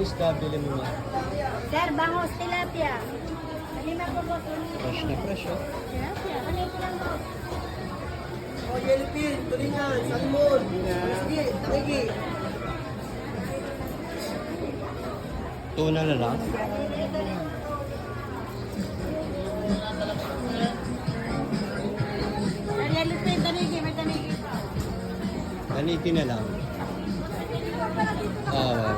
isda bilhin mo? Sir, bangos tilapia. Halima po po. Fresh na fresh, oh. Tilapia. Ano yung lang po? Oh, jellyfin, tulingan, salmon. Sige, takigi. Tuna na lang. Yellowfin, tanigi. May tanigi pa. Ganiti na lang. Oo.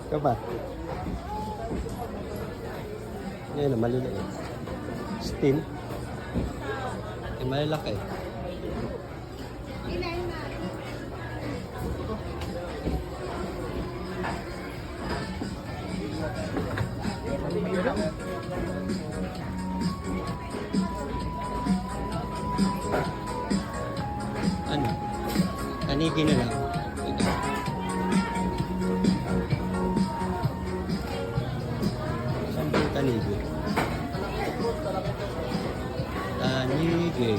Ikaw ba? Yan o, maliliit. Steam. Eh, malalaki. Inain na. Ano? Tanigi na lang. Saan ba yung tanigi? Tanigi.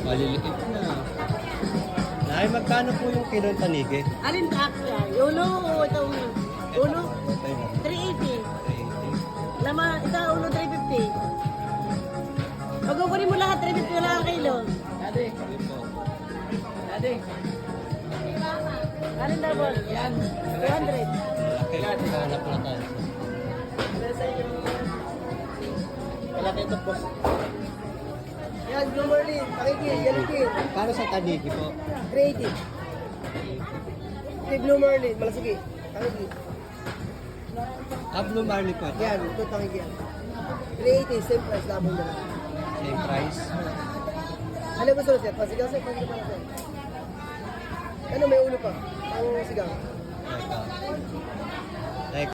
Maliliit na. Nay, magkano po yung kilo ng tanigi? Alin ka akya? Ulo o itong ulo? Ito na. 380. 380. Lama, isa ulo 350. Pag-ukurin mo lahat, 350 wala ka kilo. Dade, Ito po. dade. Alin double? Yan. 200. Malaki. Hanap na tayo. Wala kayo tapos. Yan, Blue Merlin, takigi, jellyfin. Para sa tanigi po. 380. Ito Blue Merlin, malasigi. Takigi. Blue Marley po. Yan, ito takigi yan. 380, same price, double na lang. Same price. Ano gusto mo, sir? Pasigaw, sir? Pasigaw pa na, sir. Ano, may ulo pa. Ang sigaw. Ito.